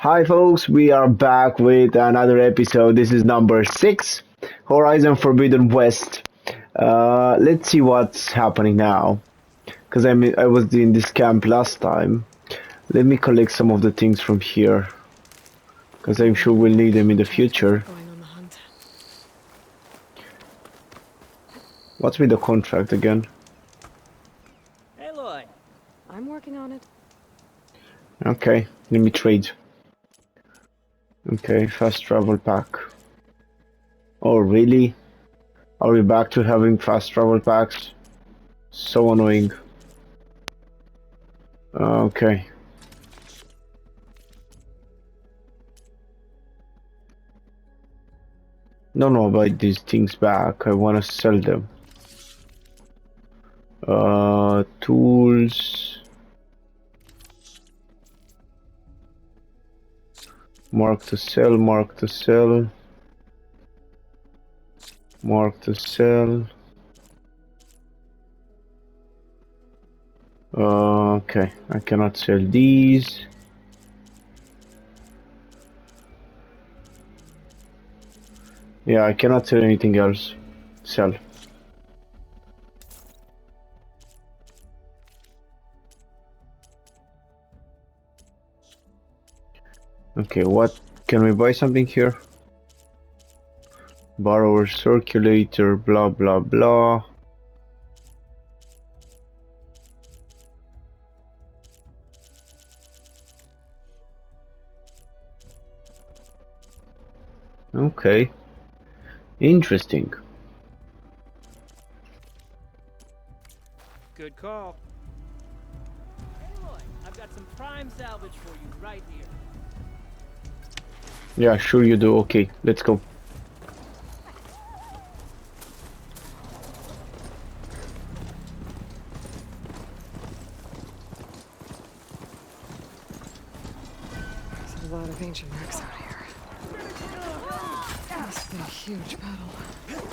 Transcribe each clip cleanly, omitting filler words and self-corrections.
Hi, folks. We are back with another episode. This is number six, Horizon Forbidden West. Let's see what's happening now. Because I was in this camp last time. Let me collect some of the things from here. Because I'm sure we'll need them in the future. Going on the hunt. What's with the contract again? Aloy, I'm working on it. Okay, let me trade. Okay, fast travel pack. Oh, really? Are we back to having fast travel packs? So annoying. Okay. Don't buy these things back. I wanna sell them. Tools. Mark to sell, mark to sell. Mark to sell. Okay, I cannot sell these. Yeah, I cannot sell anything else. Sell. Okay, what? Can we buy something here? Borrower circulator, blah blah blah. Okay. Interesting. good call. Aloy, I've got some prime salvage for you right here. Yeah, sure you do. Okay, let's go. There's a lot of ancient wrecks out here. Must have been a huge battle. There's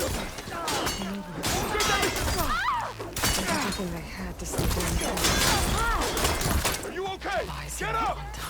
everything they had to slow down the Are you okay? lies Get in up! one time.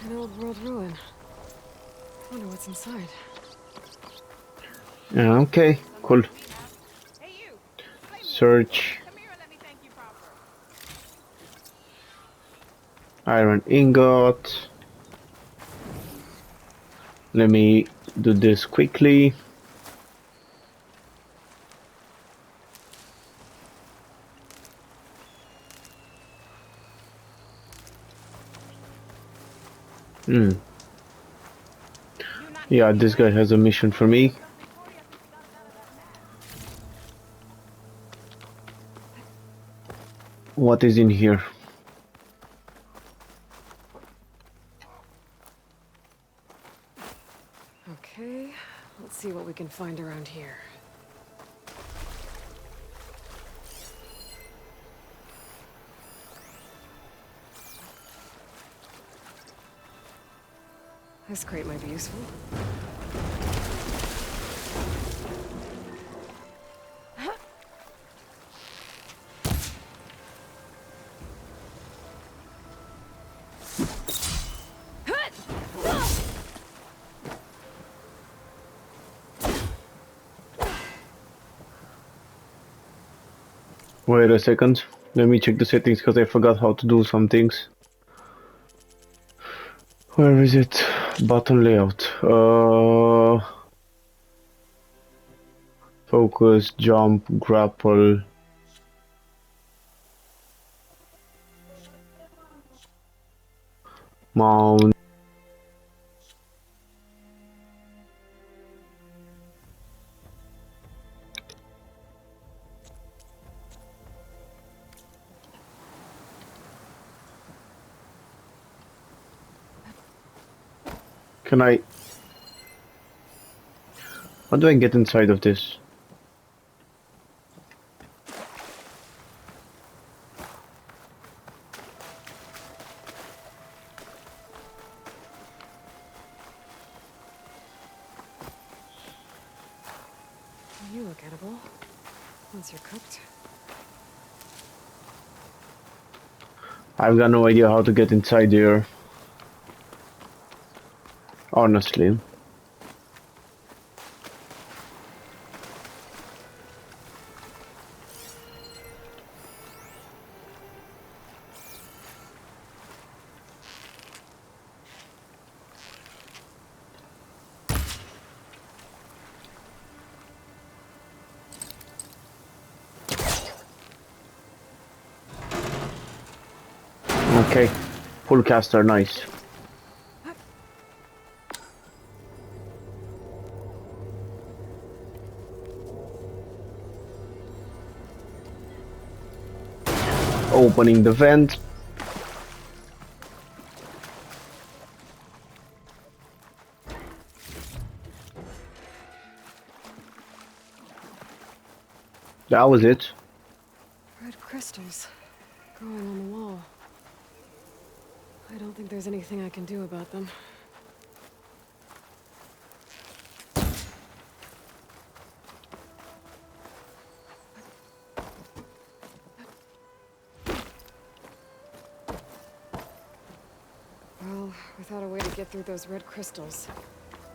An old world ruin. Wonder what's inside. Yeah, okay, cool. Hey you! Search. Come here and let me thank you proper. Iron ingot. Let me do this quickly. Hmm. Yeah, this guy has a mission for me. What is in here? Okay, let's see what we can find around here. This crate might be useful. Wait a second. Let me check the settings because I forgot how to do some things. Where is it? Button layout. Focus, jump, grapple. Mount. Can I How do I get inside of this? You look edible. Once you're cooked. I've got no idea how to get inside here. Honestly. Okay. Full caster, nice. Opening the vent. That was it. Red crystals growing on the wall. I don't think there's anything I can do about them. Well, without a way to get through those red crystals,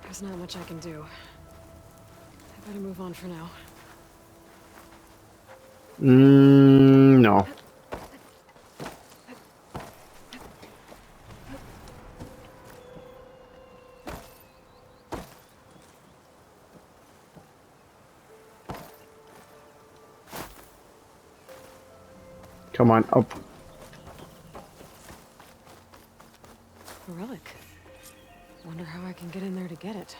there's not much I can do. I better move on for now. No. Come on, up. A relic. Wonder how I can get in there to get it.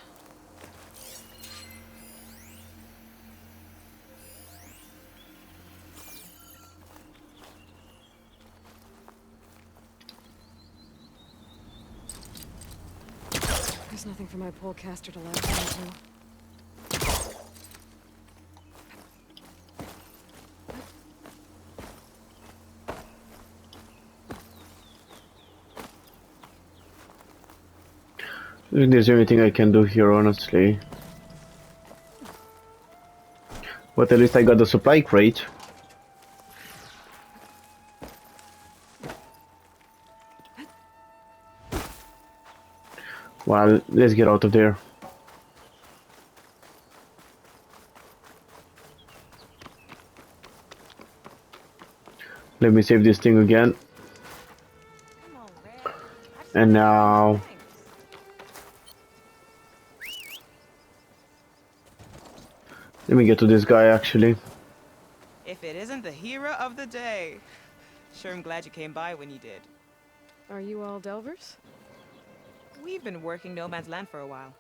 There's nothing for my polecaster to latch onto. I think there's anything I can do here, honestly. But at least I got the supply crate. Well, let's get out of there. Let me save this thing again. Come on, Red. And now... let me get to this guy, actually. If it isn't the hero of the day. Sure, I'm glad you came by when you did. Are you all Delvers? We've been working No Man's Land for a while.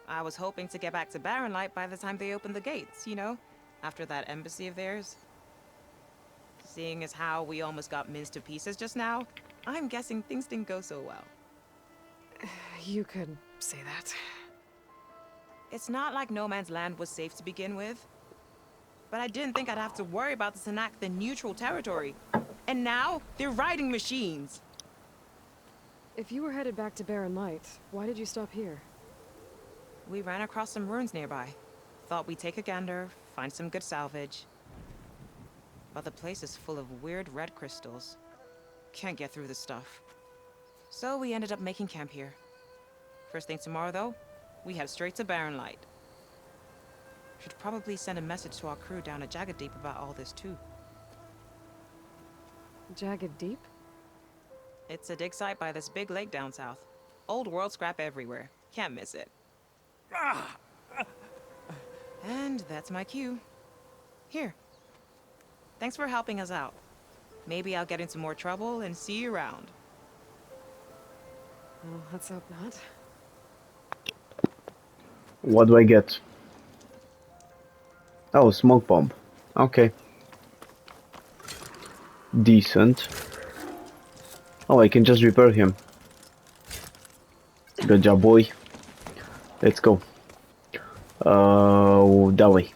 I was hoping to get back to Barren Light by the time they opened the gates, you know? After that embassy of theirs. Seeing as how we almost got minced to pieces just now, I'm guessing things didn't go so well. You could say that. It's not like No Man's Land was safe to begin with. But I didn't think I'd have to worry about this enact the neutral territory. And now, they're riding machines. If you were headed back to Barren Light, why did you stop here? We ran across some ruins nearby. Thought we'd take a gander, find some good salvage. But the place is full of weird red crystals. Can't get through the stuff. So we ended up making camp here. First thing tomorrow, though, we head straight to Barren Light. Should probably send a message to our crew down at Jagged Deep about all this, too. Jagged Deep? It's a dig site by this big lake down south. Old world scrap everywhere. Can't miss it. And that's my cue. Here. Thanks for helping us out. Maybe I'll get into more trouble and see you around. Well, let's hope not. What do I get? Oh, smoke bomb. Okay. Decent. Oh, I can just repair him. Good job, boy. Let's go. That way.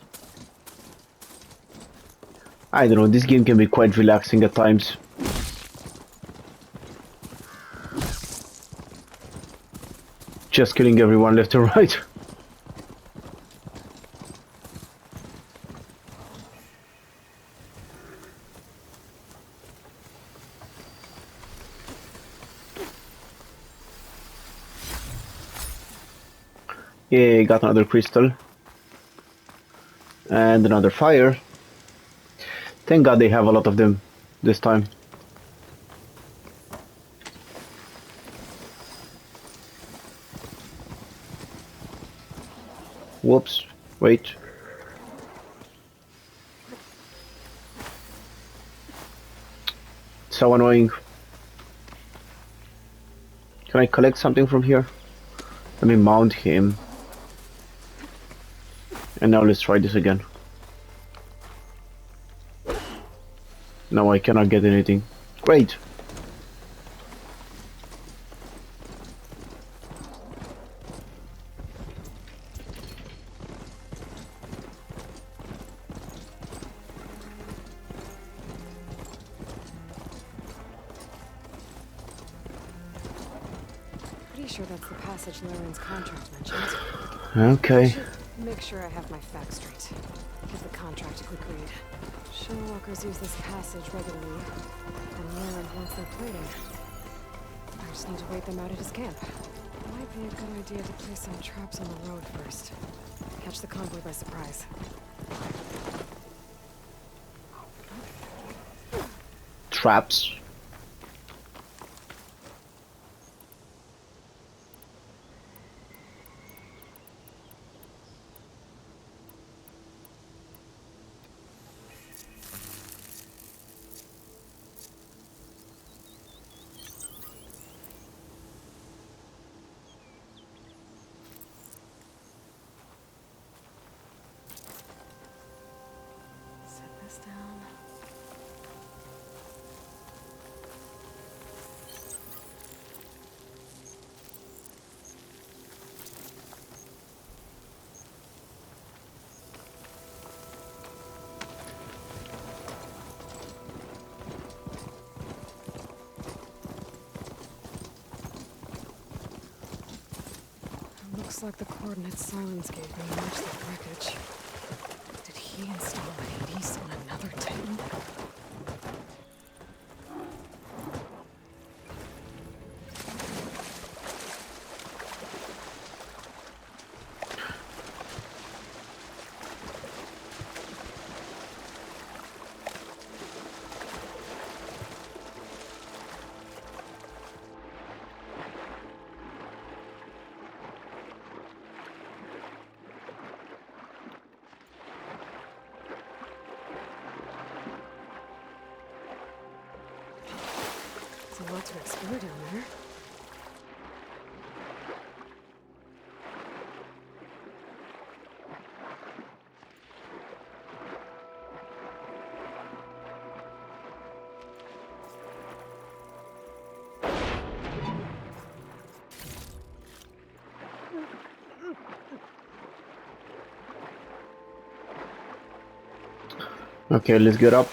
I don't know, this game can be quite relaxing at times. Just killing everyone left and right. Yeah, got another crystal. And another fire. Thank God they have a lot of them this time. Whoops. Wait. So annoying. Can I collect something from here? Let me mount him. And now let's try this again. No, I cannot get anything. Great. Pretty sure that's the passage Lauren's contract mentioned. Okay. Should make sure I have my facts straight. Give the contract a quick read. Showwalkers use this passage regularly, and Lauren wants their plating. I just need to wait them out at his camp. Might be a good idea to place some traps on the road first. Catch the convoy by surprise. Traps. Set this down. Looks like the coordinates Silence gave me match the wreckage. Did he install Hades on another Titan? There's a lot to explore down there. Okay, let's get up.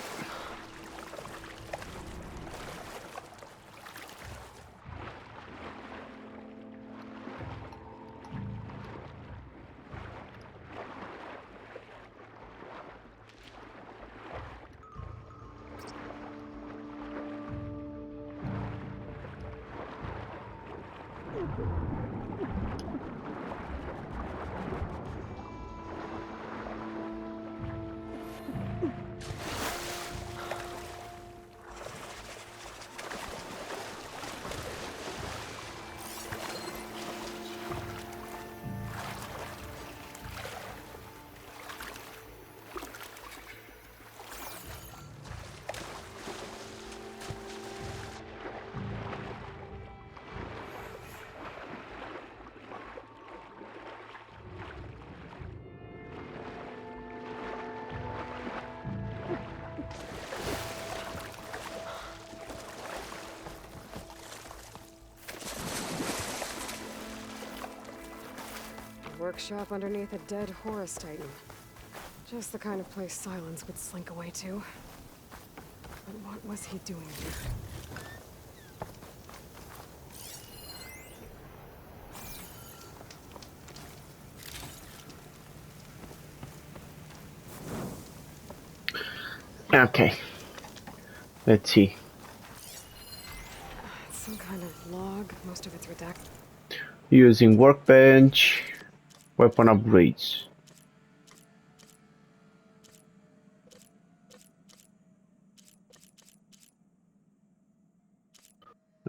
workshop underneath a dead Horus Titan. Just the kind of place Silence would slink away to. But what was he doing here? Okay. Let's see. It's some kind of log. Most of it's redacted. Using workbench. Weapon upgrades.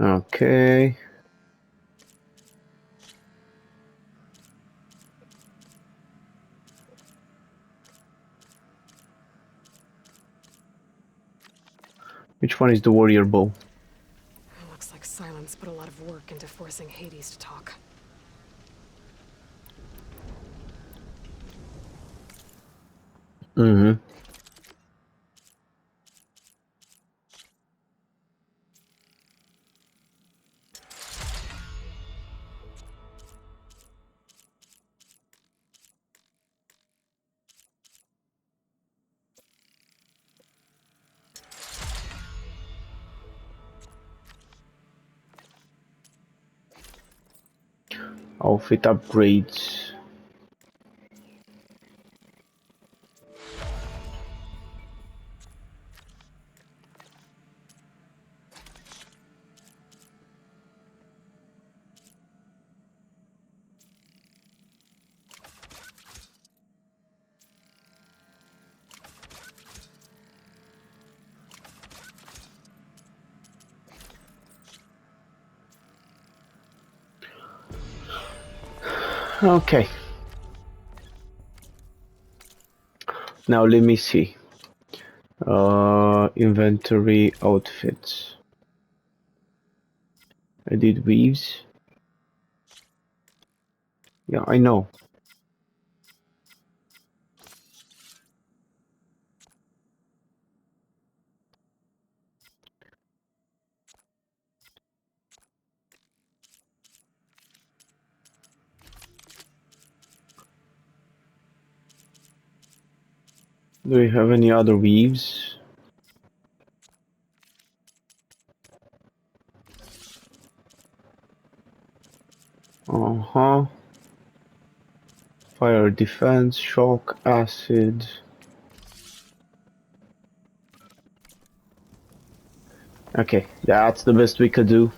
Okay. Which one is the warrior bow? Looks like Silence put a lot of work into forcing Hades to talk. Mm-hmm. Outfit upgrades. Okay. Now let me see. Inventory outfits. I did weaves. Yeah, I know. Do we have any other weaves? Uh-huh. Fire defense, shock, acid. Okay, that's the best we could do.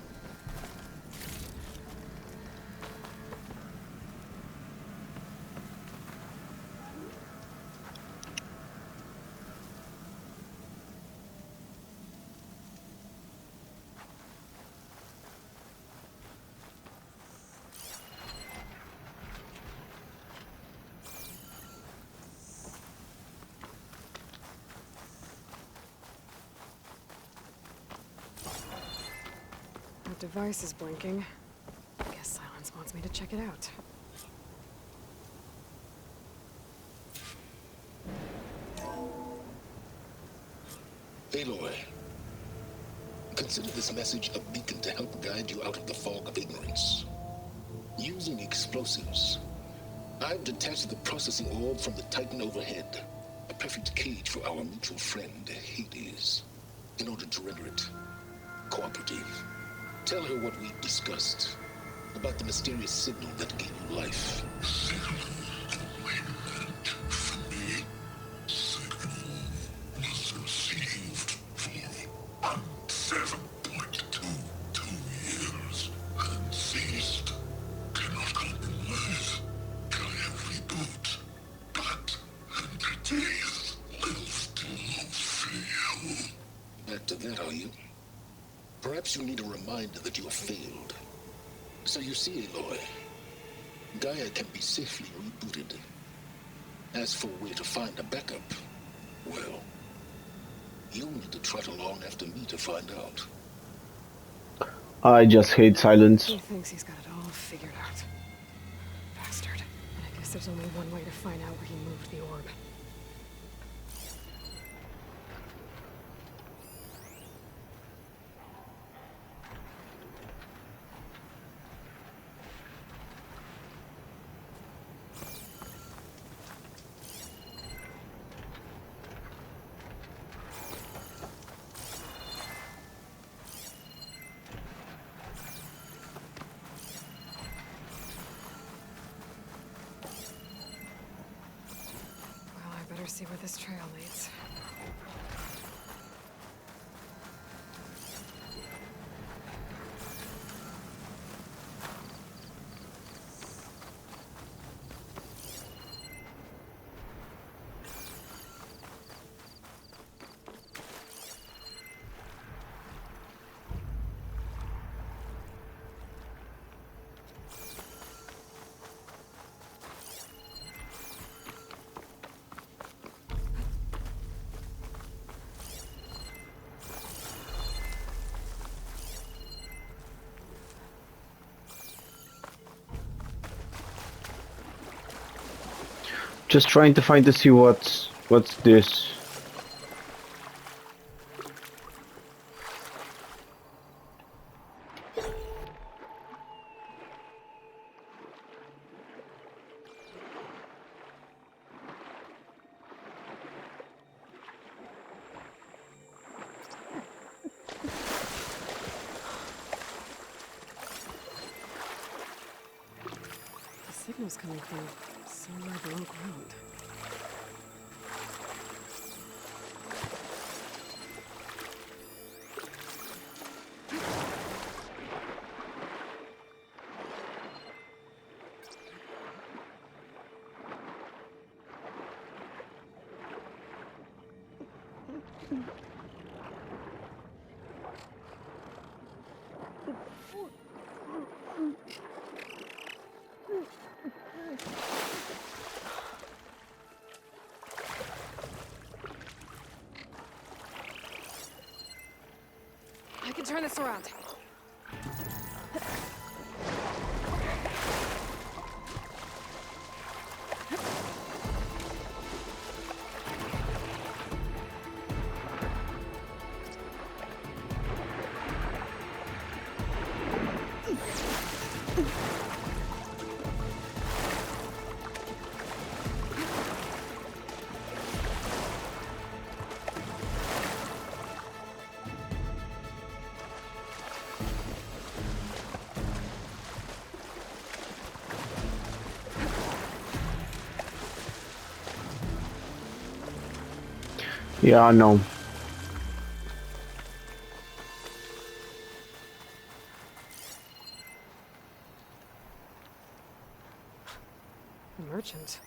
That device is blinking. Guess Silence wants me to check it out. Aloy, consider this message a beacon to help guide you out of the fog of ignorance. Using explosives, I've detached the processing orb from the Titan overhead, a perfect cage for our mutual friend, Hades, in order to render it cooperative. Tell her what we discussed about the mysterious signal that gave you life. Back to that, are you? Perhaps you need a reminder that you have failed. So you see, Aloy, Gaia can be safely rebooted. As for where to find a backup, well, you'll need to trot along after me to find out. I just hate silence. He thinks he's got it all figured out. Bastard. I guess there's only one way to find out where he moved the orb. better see where this trail leads. Just trying to find to see what's this. The signal's coming from somewhere below ground. I can turn this around. Yeah, I know. A merchant.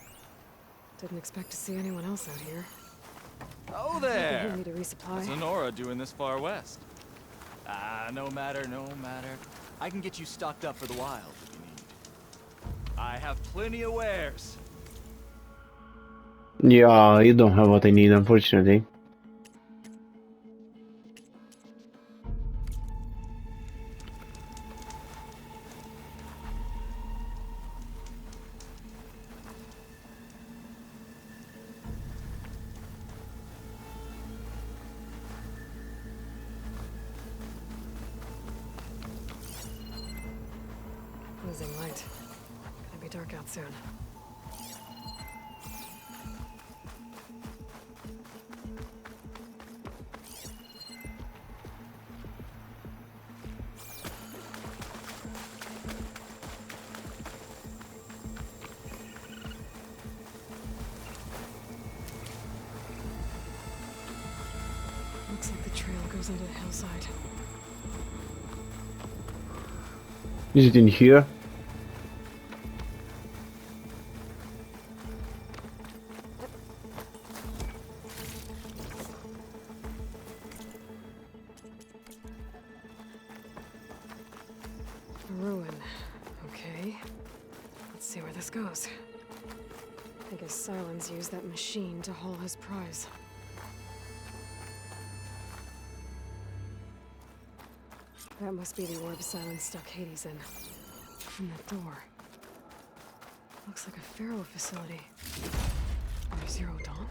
Didn't expect to see anyone else out here. Oh They there! need to resupply. What's Lenora doing this far west? Ah, no matter, no matter. I can get you stocked up for the wild if you need. I have plenty of wares. Yeah, you don't have what I need, unfortunately. Losing light. Gonna be dark out soon. Looks like the trail goes into the hillside. Is it in here? A ruin. Okay. Let's see where this goes. I guess Silence used that machine to haul his prize. That must be the orb Silence stuck Hades in. And that door. Looks like a Pharaoh facility. Or Zero Dawn?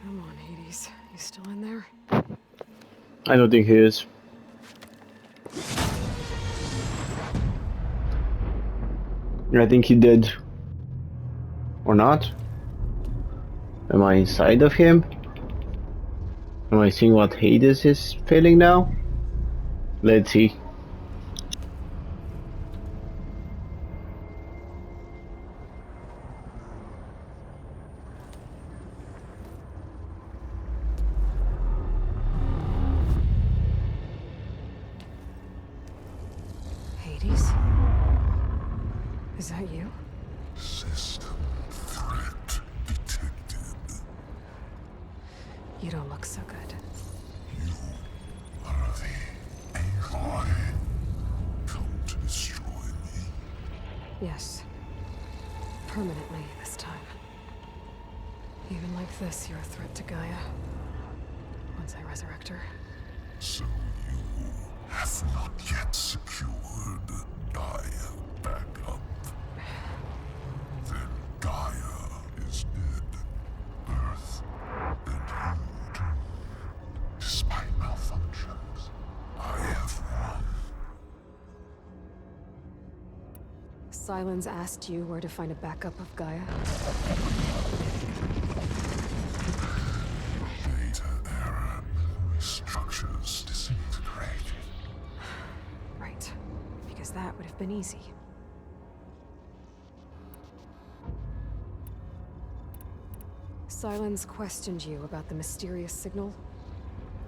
Come on, Hades. You still in there? I don't think he is. I think he did. Or not? Am I inside of him? Am I seeing what Hades is feeling now? Let's see. Hades? Is that you? System threat detected. You don't look so good. You are the Aloy. Come to destroy me. Yes. Permanently this time. Even like this, you're a threat to Gaia. Once I resurrect her. So you have not yet secured Gaia back up. Then Gaia is dead. Earth and you too. Despite malfunctions, I have won. Sylens asked you where to find a backup of Gaia? Data error. Memory structures disintegrated. Right. Because that would have been easy. Sylens questioned you about the mysterious signal?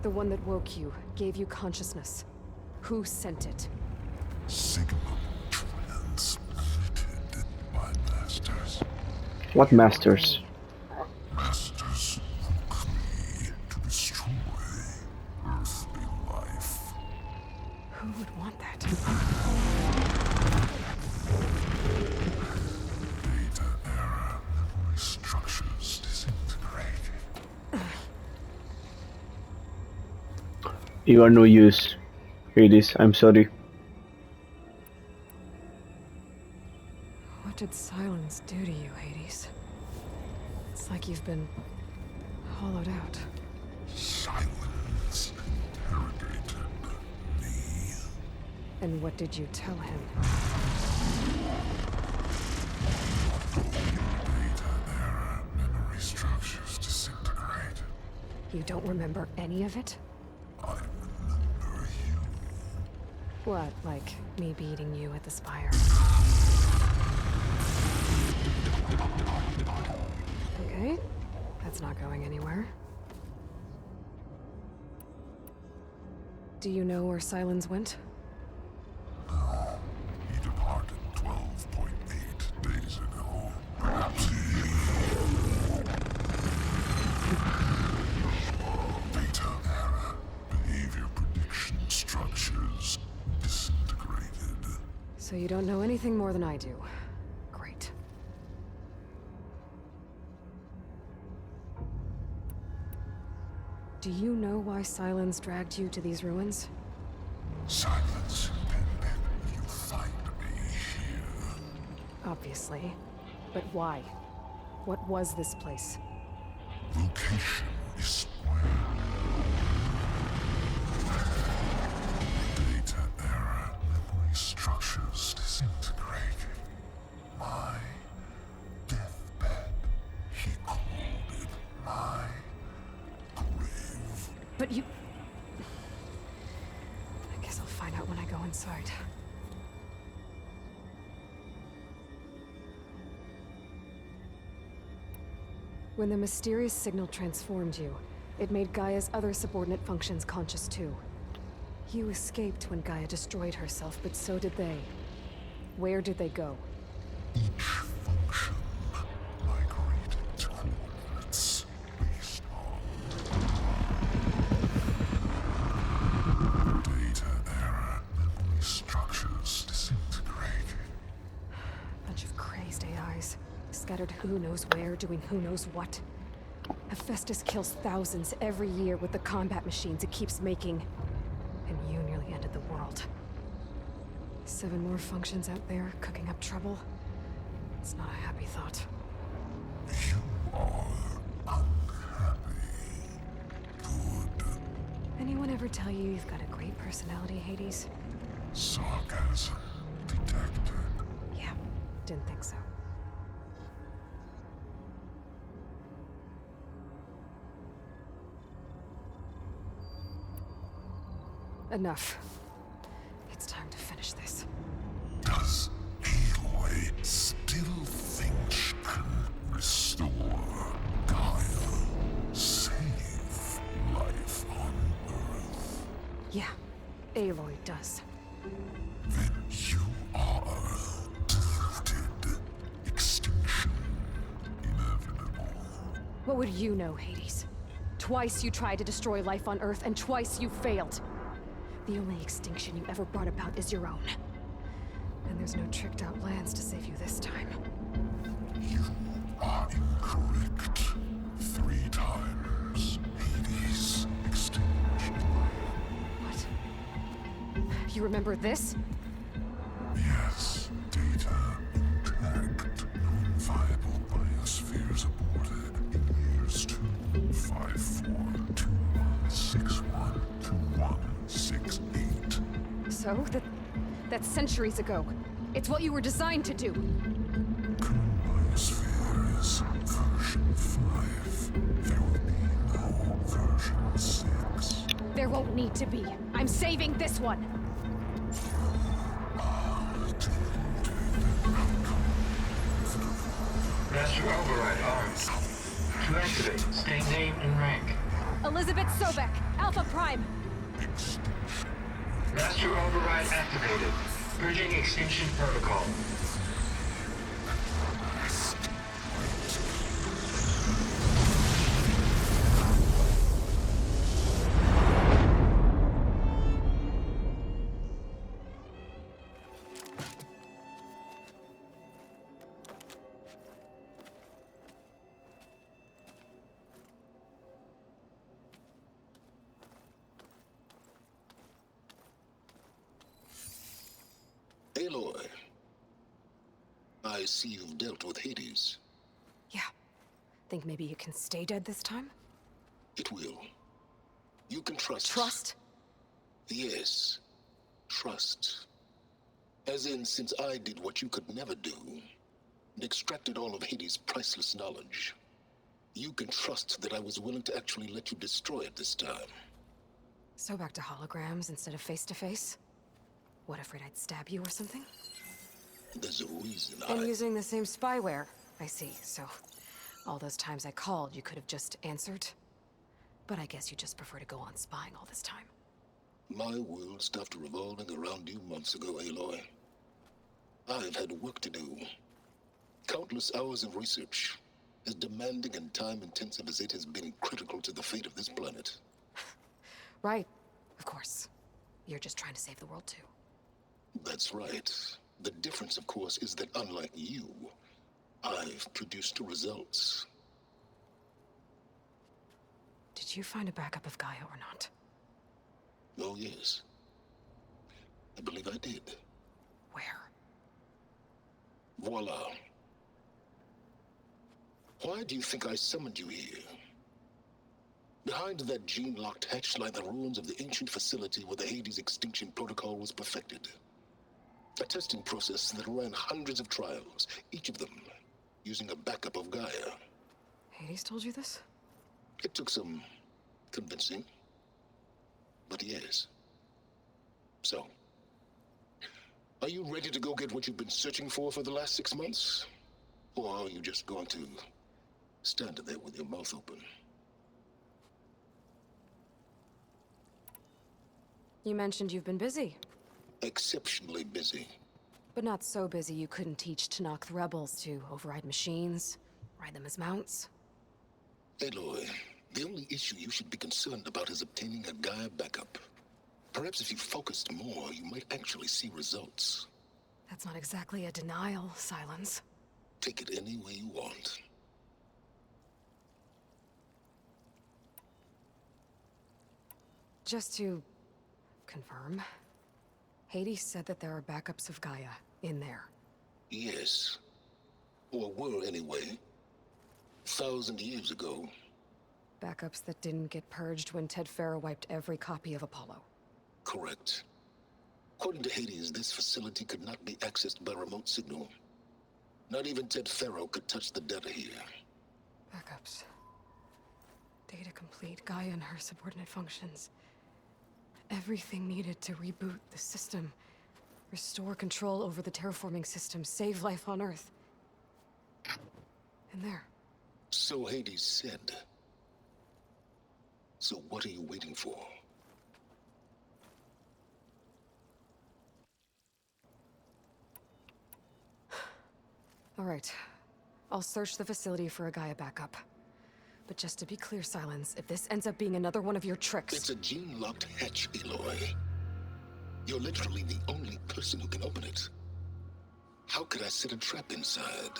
The one that woke you, gave you consciousness. Who sent it? Signal transmitted by masters. What masters? Masters who claim to destroy earthly life. Who would want that? Data error. Memory structures disintegrated. You are no use. Hades, I'm sorry. What did Sylens do to you, Hades? It's like you've been hollowed out. Silence interrogated me. And what did you tell him? Data error. Memory structures disintegrated. You don't remember any of it? I remember you. What, like me beating you at the spire? Okay, that's not going anywhere. Do you know where Sylens went? No. He departed 12.8 days ago. Perhaps he... Data error. Behavior prediction structures disintegrated. So you don't know anything more than I do. Great. Do you know why Sylens dragged you to these ruins? Silence intended you find me here. Obviously. But why? What was this place? Location is square. Data error. Memory structures disintegrated. My deathbed. He called it my grave. But you... I guess I'll find out when I go inside. When the mysterious signal transformed you, it made Gaia's other subordinate functions conscious too. You escaped when Gaia destroyed herself, but so did they. Where did they go? Each function migrated to coordinates based on data error. Memory structures disintegrated. Bunch of crazed AIs, scattered who knows where, doing who knows what. Hephaestus kills thousands every year with the combat machines it keeps making. And you nearly ended the world. 7 more functions out there, cooking up trouble. It's not a happy thought. You are unhappy. Good. Anyone ever tell you you've got a great personality, Hades? Sarcasm detected. Yeah, didn't think so. Enough. It's time to finish this. Does Aloy still think she can restore Gaia? Save life on Earth? Yeah, Aloy does. Then you are defeated. Extinction inevitable. What would you know, Hades? Twice you tried to destroy life on Earth, and twice you failed. The only extinction you ever brought about is your own. And there's no tricked-out lands to save you this time. You are incorrect. 3 times. Hades extinction. What? You remember this? Yes, data intact. Non-viable biospheres aborted in years 254, 2161, 2168. So, that's centuries ago. It's what you were designed to do. Current biosphere is version 5. There will be no version 6. There won't need to be. I'm saving this one. Master override arms. To activate, state name and rank. Elizabeth Sobek, Alpha Prime. Master override activated. Bridging extinction protocol. Aloy, I see you've dealt with Hades. Yeah. Think maybe you can stay dead this time? It will. You can trust. Trust? Yes. Trust. As in, since I did what you could never do, and extracted all of Hades' priceless knowledge, you can trust that I was willing to actually let you destroy it this time. So back to holograms instead of face-to-face? What, afraid I'd stab you or something? There's a reason And using the same spyware. I see, so all those times I called, you could have just answered? But I guess you just prefer to go on spying all this time. My world stopped revolving around you months ago, Aloy. I've had work to do. Countless hours of research, as demanding and time-intensive as it has been critical to the fate of this planet. Right, of course. You're just trying to save the world too. That's right. The difference, of course, is that unlike you, I've produced results. Did you find a backup of Gaia or not? Oh, yes. I believe I did. Where? Voila. Why do you think I summoned you here? Behind that gene-locked hatch lie the ruins of the ancient facility where the Hades extinction protocol was perfected. A testing process that ran hundreds of trials, each of them using a backup of Gaia. Hades told you this? It took some convincing, but yes. So, are you ready to go get what you've been searching for the last 6 months? Or are you just going to stand there with your mouth open? You mentioned you've been busy. Exceptionally busy. But not so busy you couldn't teach Tanakh the rebels to override machines, ride them as mounts. Aloy, the only issue you should be concerned about is obtaining a Gaia backup. Perhaps if you focused more, you might actually see results. That's not exactly a denial, Silence. Take it any way you want. Just to confirm, Hades said that there are backups of Gaia in there. Yes. Or were anyway. 1,000 years ago. Backups that didn't get purged when Ted Farrow wiped every copy of Apollo. Correct. According to Hades, this facility could not be accessed by remote signal. Not even Ted Farrow could touch the data here. Backups. Data complete, Gaia and her subordinate functions. everything needed to reboot the system. Restore control over the terraforming system, save life on Earth. And there. So Hades said. So what are you waiting for? All right. I'll search the facility for a Gaia backup. But just to be clear, Silence, if this ends up being another one of your tricks... It's a gene-locked hatch, Aloy. You're literally the only person who can open it. How could I set a trap inside?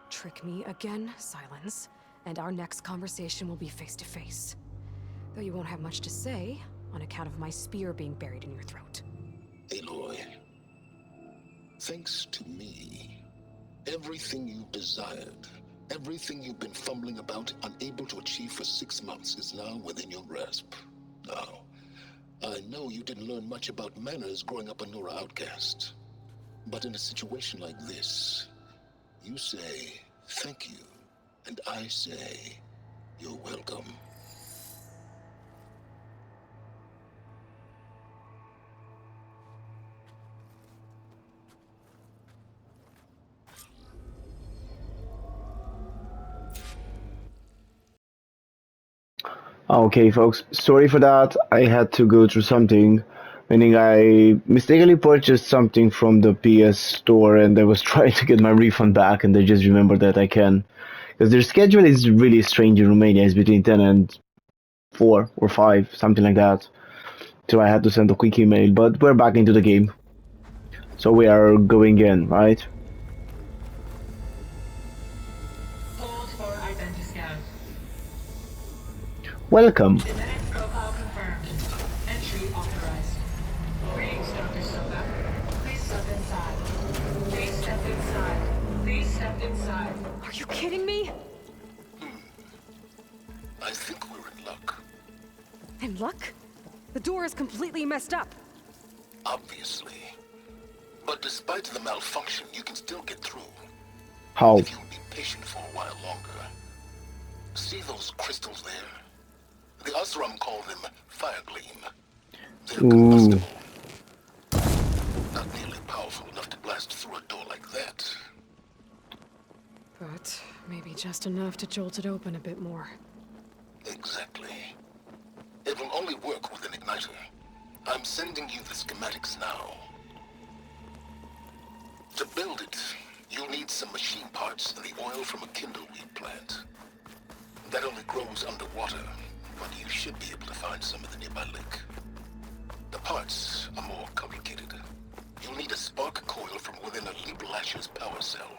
Trick me again, Silence, and our next conversation will be face-to-face. Though you won't have much to say, on account of my spear being buried in your throat. Aloy, thanks to me, everything you've desired, everything you've been fumbling about, unable to achieve for 6 months, is now within your grasp. Now, I know you didn't learn much about manners growing up a Nora outcast. But in a situation like this, you say, thank you, and I say, you're welcome. Okay, folks, sorry for that. I had to go through something, meaning I mistakenly purchased something from the PS store and I was trying to get my refund back, and I just remembered that I can. Because their schedule is really strange in Romania. It's between 10 and 4 or 5, something like that. So I had to send a quick email, but we're back into the game. So we are going in, right? Hold for identiscan. Welcome. Genetic profile confirmed. Entry authorized. Greetings, Dr. Soka. Please step inside. Please step inside. Please step inside. Are you kidding me? I think we're in luck. In luck? The door is completely messed up. Obviously. But despite the malfunction, you can still get through. How? If you'll be patient for a while longer. See those crystals there? The Osram call them fire gleam. They're combustible. Not nearly powerful enough to blast through a door like that. But maybe just enough to jolt it open a bit more. Exactly. It will only work with an igniter. I'm sending you the schematics now. To build it, you'll need some machine parts and the oil from a kindleweed plant. That only grows underwater, but you should be able to find some in the nearby lake. The parts are more complicated. You'll need a spark coil from within a Lieblasher's power cell.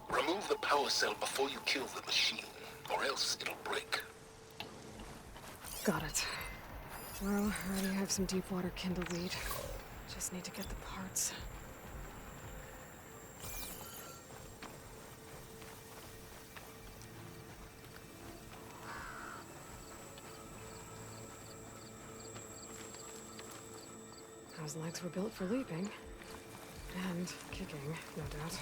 Remove the power cell before you kill the machine, or else it'll break. Got it. Well, I already have some deep water kindleweed. Just need to get the parts. Those legs were built for leaping. And kicking, no doubt.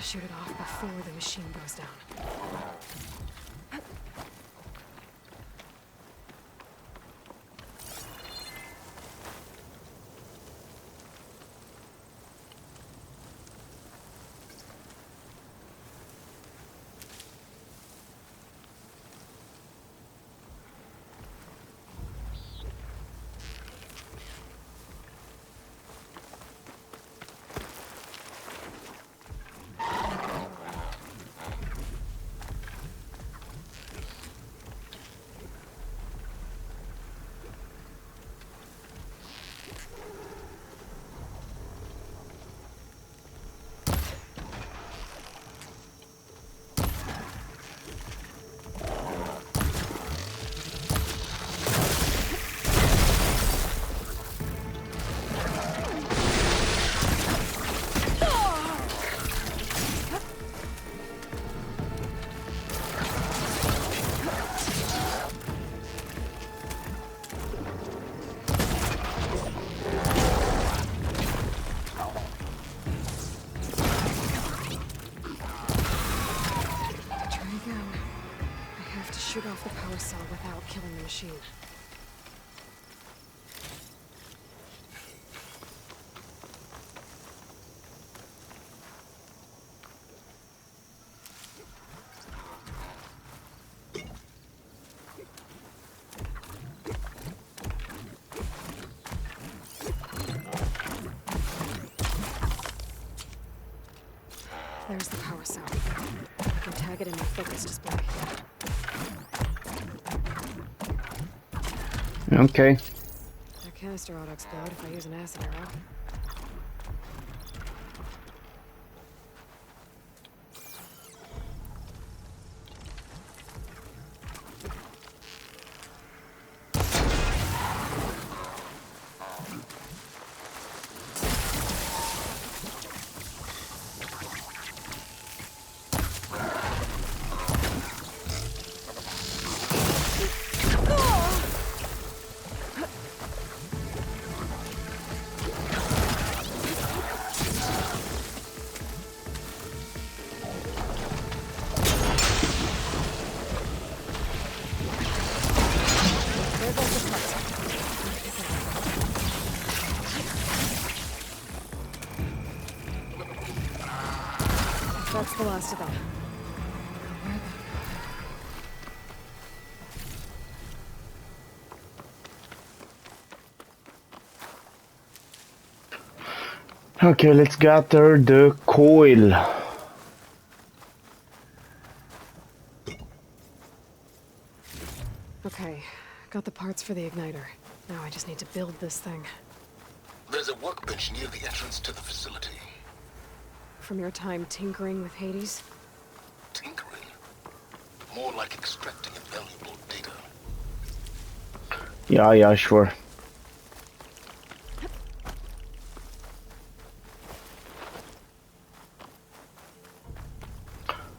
Shoot it off before the machine goes down. shoot off the power cell without killing the machine. There's the power cell. I can tag it in my focus display. Okay. That canister ought to explode if I use an acid arrow. That's the last of them. Okay, let's gather the coil. Okay, got the parts for the igniter. Now I just need to build this thing. There's a workbench near the entrance to the facility. From your time tinkering with Hades? Tinkering? More like extracting invaluable data. Yeah, sure.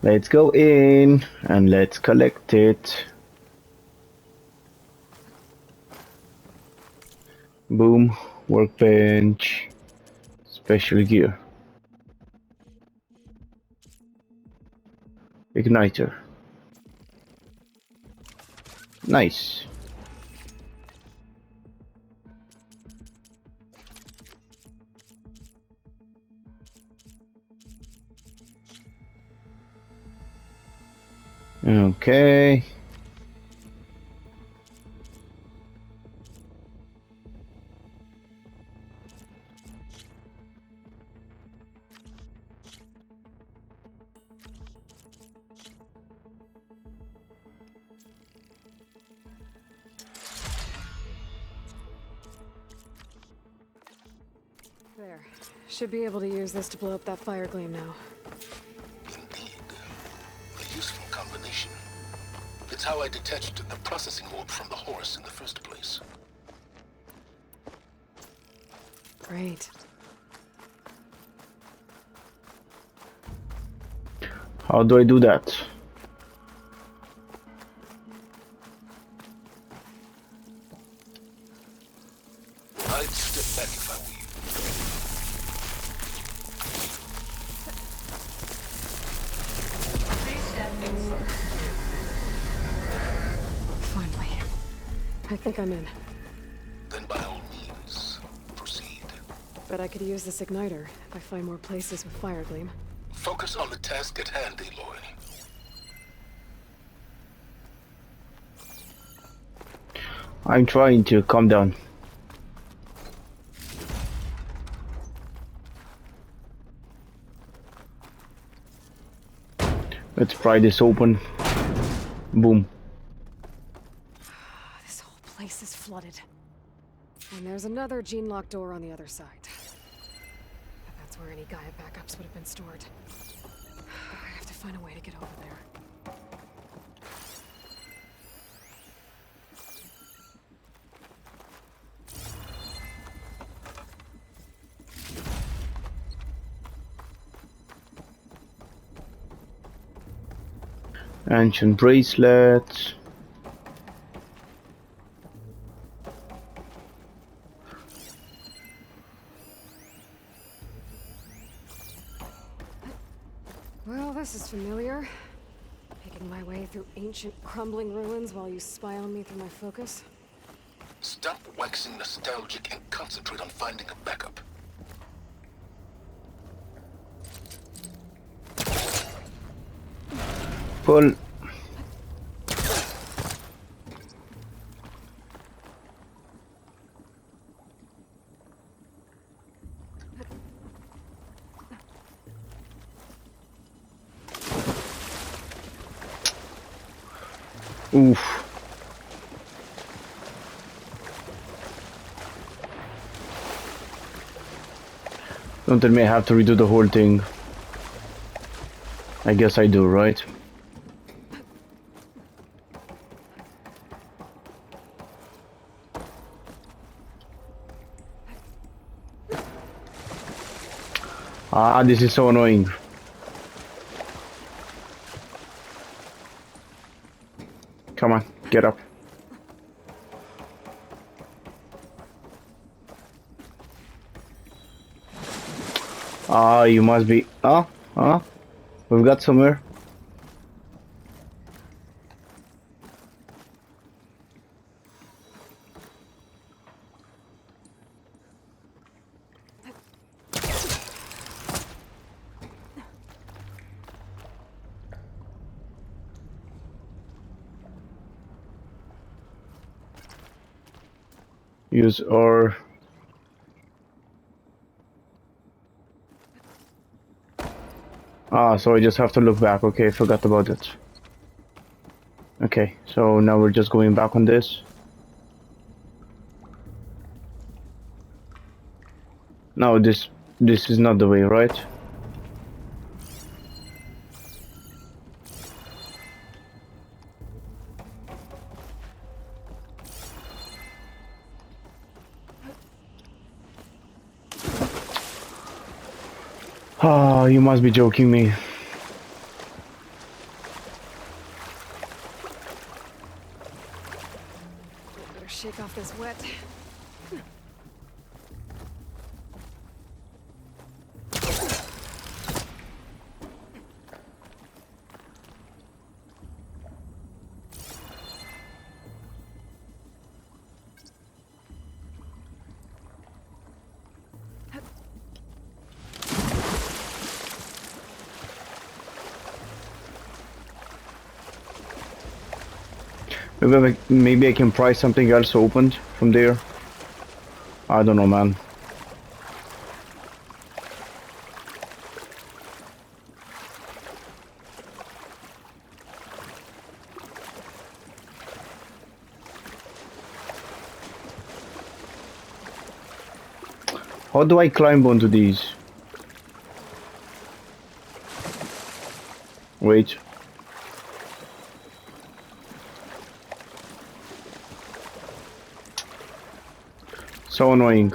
Let's go in and let's collect it. Boom, workbench, special gear. Igniter. Nice. Okay. There. Should be able to use this to blow up that fire gleam now. Indeed. A useful combination. It's how I detached the processing orb from the horse in the first place. Great. How do I do that? I'd step back if I were you. Please step inside. Finally. I think I'm in. Then by all means, proceed. Bet I could use this igniter if I find more places with fire gleam. Focus on the task at hand, Aloy. I'm trying to calm down. Let's pry this open. Boom. This whole place is flooded. And there's another gene lock door on the other side. But that's where any Gaia backups would have been stored. I have to find a way to get over there. Ancient bracelet. Well, this is familiar. Pick Making my way through ancient, crumbling ruins while you spy on me through my focus? Stop waxing nostalgic and concentrate on finding a backup. Pull. Oof. Don't tell me I have to redo the whole thing. I guess I do, right? Ah, this is so annoying. Come on, get up. Ah, you must be. We've got somewhere. Use our. Ah, so I just have to look back. Okay, forgot about it. Okay, so now we're just going back on this. No, this is not the way, right? Ah, you must be joking me. Better shake off this wet. Maybe I can pry something else opened from there. I don't know, man. How do I climb onto these? Wait. So annoying.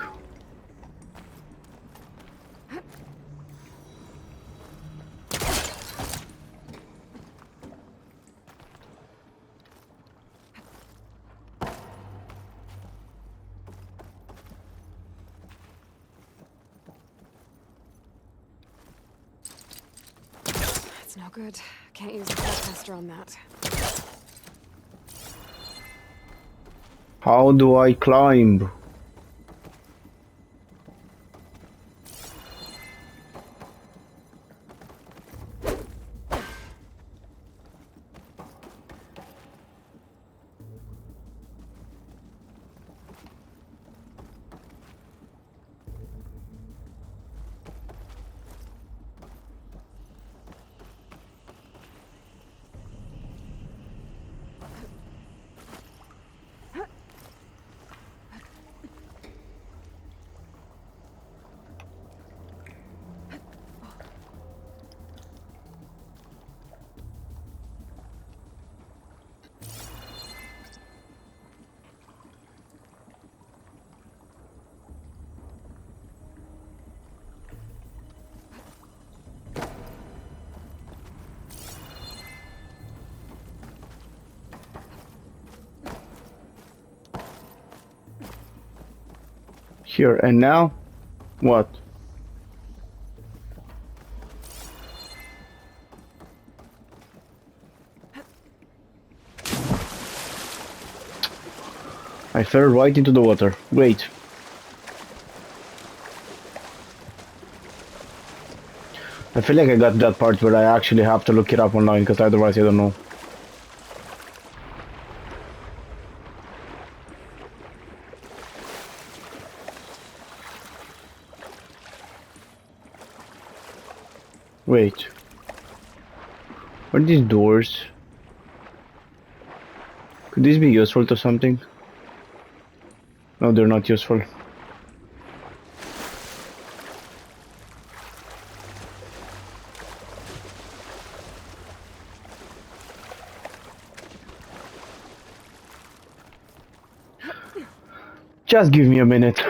It's no good. Can't use the caster on that. How do I climb? Here and now? What? I fell right into the water. Great. I feel like I got that part where I actually have to look it up online because otherwise I don't know. Wait. What are these doors? Could these be useful to something? No, they're not useful. Just give me a minute.